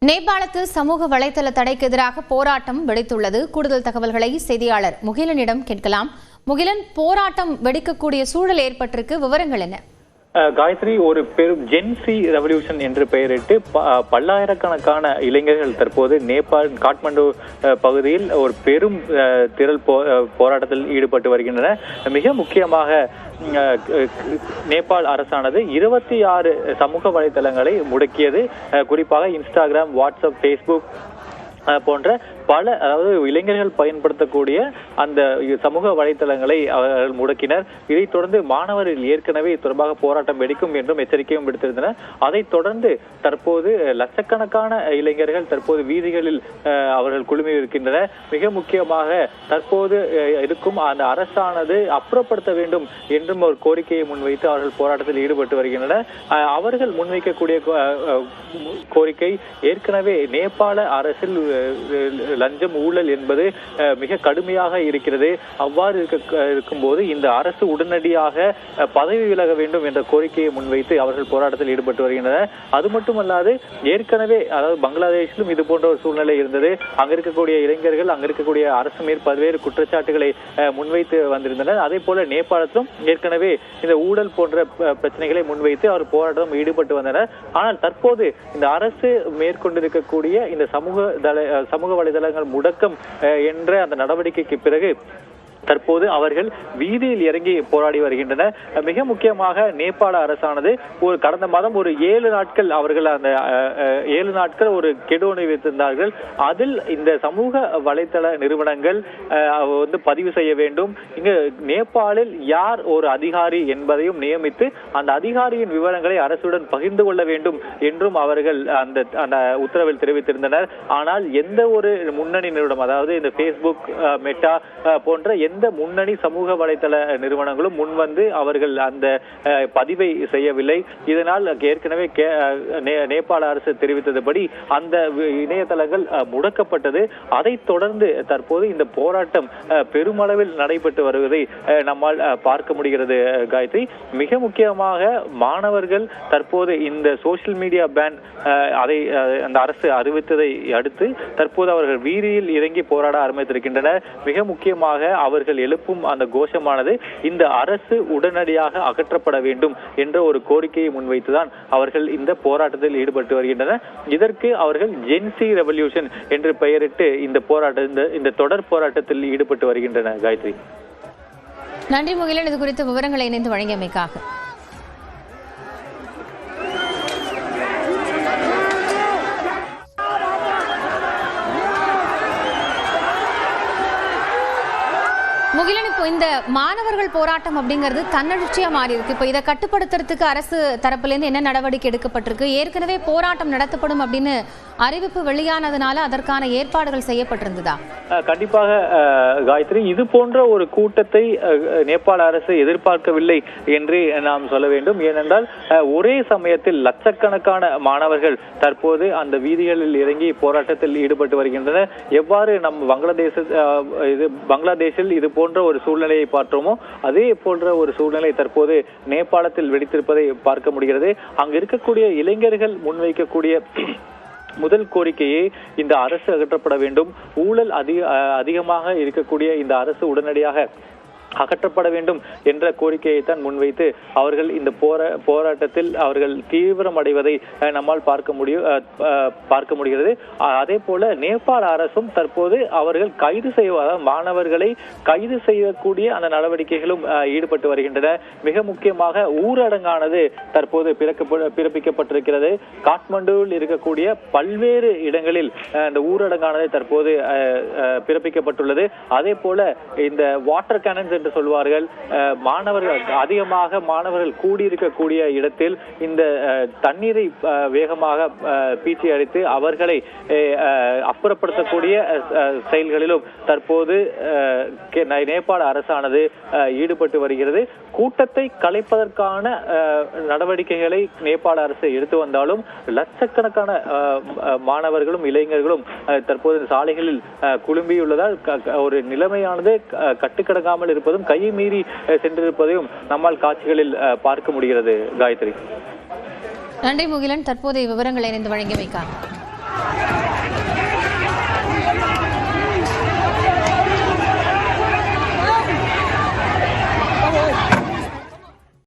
நேபாளத்தில் சமூக வலைதள தடைக்கு எதிராக போராட்டம் வெடித்துள்ளது. கூடுதல் தகவல்களை செய்தியாளர் முகிலனிடம் கேட்கலாம். முகிலன், போராட்டம் வெடிக்கக்கூடிய சூழல் ஏற்பட்டிருக்கு, விவரங்கள் என்ன? காயத்ரி, ஒரு பெரும் ஜென்சி ரெவல்யூஷன் என்று பெயரிட்டு பல்லாயிரக்கணக்கான இளைஞர்கள் தற்போது நேபாள் காட்மாண்டு பகுதியில் ஒரு பெரும் திரள் போராட்டத்தில் ஈடுபட்டு வருகின்றனர். மிக முக்கியமாக நேபாள் அரசானது 26 சமூக வலைதளங்களை முடக்கியது. குறிப்பாக இன்ஸ்டாகிராம், வாட்ஸ்அப், ஃபேஸ்புக் போன்ற பல, அதாவது இளைஞர்கள் பயன்படுத்தக்கூடிய அந்த சமூக வலைதளங்களை அவர்கள் முடக்கினர். இதைத் தொடர்ந்து மாணவர்கள் ஏற்கனவே தொடர்பாக போராட்டம் வெடிக்கும் என்றும் எச்சரிக்கையும் விடுத்திருந்தனர். அதைத் தொடர்ந்து தற்போது லட்சக்கணக்கான இளைஞர்கள் தற்போது வீதிகளில் அவர்கள் குழுமி இருக்கின்றனர். மிக முக்கியமாக தற்போது இருக்கும் அந்த அரசானது அப்புறப்படுத்த வேண்டும் என்றும் ஒரு கோரிக்கையை முன்வைத்து அவர்கள் போராட்டத்தில் ஈடுபட்டு வருகின்றனர். அவர்கள் முன்வைக்கக்கூடிய கோரிக்கை ஏற்கனவே நேபாள அரசில் லஞ்சம், ஊழல் என்பது மிக கடுமையாக இருக்கிறது. அவ்வாறு இருக்கும்போது இந்த அரசு உடனடியாக பதவி விலக வேண்டும் என்ற கோரிக்கையை முன்வைத்து அவர்கள் போராட்டத்தில் ஈடுபட்டு வருகின்றனர். அது மட்டுமல்லாது ஏற்கனவே, அதாவது பங்களாதேஷிலும் இது போன்ற ஒரு சூழ்நிலை இருந்தது. அங்க இருக்கக்கூடிய இளைஞர்கள், அங்க இருக்கக்கூடிய அரசு மேல் பல்வேறு குற்றச்சாட்டுகளை முன்வைத்து வந்திருந்தனர். அதே போல நேபாளத்திலும் ஏற்கனவே இந்த ஊழல் போன்ற பிரச்சனைகளை முன்வைத்து அவர் போராட்டம் ஈடுபட்டு வந்தனர். ஆனால் தற்போது இந்த அரசு மேற்கொண்டிருக்கக்கூடிய இந்த சமூக வலைதளங்கள் முடக்கம் என்ற அந்த நடவடிக்கைக்கு பிறகு தற்போது அவர்கள் வீதியில் இறங்கி போராடி வருகின்றனர். மிக முக்கியமாக நேபாள அரசானது கடந்த மாதம் ஒரு 7 நாட்கள் அவர்கள் அந்த 7 நாட்கள் ஒரு கெடுவனை வைத்திருந்தார்கள். அதில் இந்த சமூக வலைதள நிறுவனங்கள் பதிவு செய்ய வேண்டும், இங்கு நேபாளில் யார் ஒரு அதிகாரி என்பதையும் நியமித்து அந்த அதிகாரியின் விவரங்களை அரசுடன் பகிர்ந்து கொள்ள வேண்டும் என்றும் அவர்கள் அந்த உத்தரவில் தெரிவித்திருந்தனர். ஆனால் எந்த ஒரு முன்னணி நிறுவனம், அதாவது இந்த பேஸ்புக், மெட்டா போன்ற எந்த முன்னணி சமூக வலைதள நிறுவனங்களும் முன்வந்து அவர்கள் அந்த பதிவை செய்யவில்லை. இதனால் ஏற்கனவே நேபாள அரசு தெரிவித்ததுபடி அந்த இணையதளங்கள் முடக்கப்பட்டது. அதைத் தொடர்ந்து தற்போது இந்த போராட்டம் பெருமளவில் நடைபெற்று வருவதை நம்மால் பார்க்க முடிகிறது. காயத்ரி, மிக முக்கியமாக மாணவர்கள் தற்போது இந்த சோசியல் மீடியா பேன் அதை அந்த அரசு அறிவித்ததை அடுத்து தற்போது அவர்கள் வீதியில் இறங்கி போராட ஆரம்பித்திருக்கின்றனர். மிக முக்கியமாக அவர்கள் எழுப்பும் அந்த கோஷமானது இந்த அரசு உடனடியாக அகற்றப்பட வேண்டும் என்ற ஒரு கோரிக்கையை முன்வைத்துதான் அவர்கள் இந்த போராட்டத்தில் ஈடுபட்டு வருகின்றனர். இதற்கு அவர்கள் ஜென்சி ரெவல்யூஷன் என்று பெயரிட்டு இந்த தொடர் போராட்டத்தில் ஈடுபட்டு வருகின்றனர். காயத்ரி, நன்றி முகிலன், இது குறித்து விவரங்களை இணைந்து வழங்கியமைக்காக. முகிலன், இப்போ இந்த மாணவர்கள் போராட்டம் அப்படிங்கிறது தன்னெழுச்சியா மாறி இருக்கு. இப்போ இதை கட்டுப்படுத்துறதுக்கு அரசு தரப்புல இருந்து என்ன நடவடிக்கை எடுக்கப்பட்டிருக்கு? ஏற்கனவே போராட்டம் நடத்தப்படும் அப்படின்னு அறிவிப்பு வெளியானதுனால அதற்கான ஏற்பாடுகள் செய்யப்பட்டிருந்ததா? கண்டிப்பாக காயத்ரி, இது போன்ற ஒரு கூட்டத்தை நேபாள அரசு எதிர்பார்க்கவில்லை என்று நாம் சொல்ல வேண்டும். ஏனென்றால் ஒரே சமயத்தில் லட்சக்கணக்கான மாணவர்கள் தற்போது அந்த வீதிகளில் இறங்கி போராட்டத்தில் ஈடுபட்டு வருகின்றனர். எவ்வாறு நம் பங்களாதேஷில் இது போன்ற ஒரு சூழ்நிலையை பார்த்தோமோ அதே போன்ற ஒரு சூழ்நிலை தற்போது நேபாளத்தில் வெடித்திருப்பதை பார்க்க முடிகிறது. அங்கு இருக்கக்கூடிய இளைஞர்கள் முன்வைக்கக்கூடிய முதல் கோரிக்கையே இந்த அரசு அகற்றப்பட வேண்டும். ஊழல் அதிகமாக இருக்கக்கூடிய இந்த அரசு உடனடியாக அகற்றப்பட வேண்டும் என்ற கோரிக்கையை தான் முன்வைத்து அவர்கள் இந்த போராட்டத்தில் அவர்கள் தீவிரமடைவதை நம்மால் பார்க்க முடிகிறது. அதே போல நேபாள அரசும் தற்போது அவர்கள் மாணவர்களை கைது செய்யக்கூடிய அந்த நடவடிக்கைகளும் ஈடுபட்டு வருகின்றன. மிக முக்கியமாக ஊரடங்கானது தற்போது பிறப்பிக்கப்பட்டிருக்கிறது. காட்மாண்டுவில் இருக்கக்கூடிய பல்வேறு இடங்களில் இந்த ஊரடங்கானது தற்போது பிறப்பிக்கப்பட்டுள்ளது. அதே போல இந்த வாட்டர் கேனன்ஸ் என்று சொல்வார்கள், மாணவர்கள் கூடியிருக்கக்கூடிய இடத்தில் இந்த தண்ணீரை வேகமாக பீச்சி அடித்து அவர்களை அப்புறப்படுத்தக்கூடிய செயல்களிலும் தற்போது நேபாள அரசானது ஈடுபட்டு வருகிறது. கூட்டத்தை கலைப்பதற்கான நடவடிக்கைகளை நேபாள அரசு எடுத்து வந்தாலும் லட்சக்கணக்கான மாணவர்களும் இளைஞர்களும் தற்போது சாலைகளில் குழும்பியுள்ளதால் ஒரு நிலைமையானது கட்டுக்கடங்காமல் இருப்பதும் கையை மீறி சென்றிருப்பதையும் நம்மால் காட்சிகளில் பார்க்க முடிகிறது. காயத்ரி, நன்றி முகிலன், தற்போதைய விவரங்களை இணைந்து வழங்கியமைக்காக.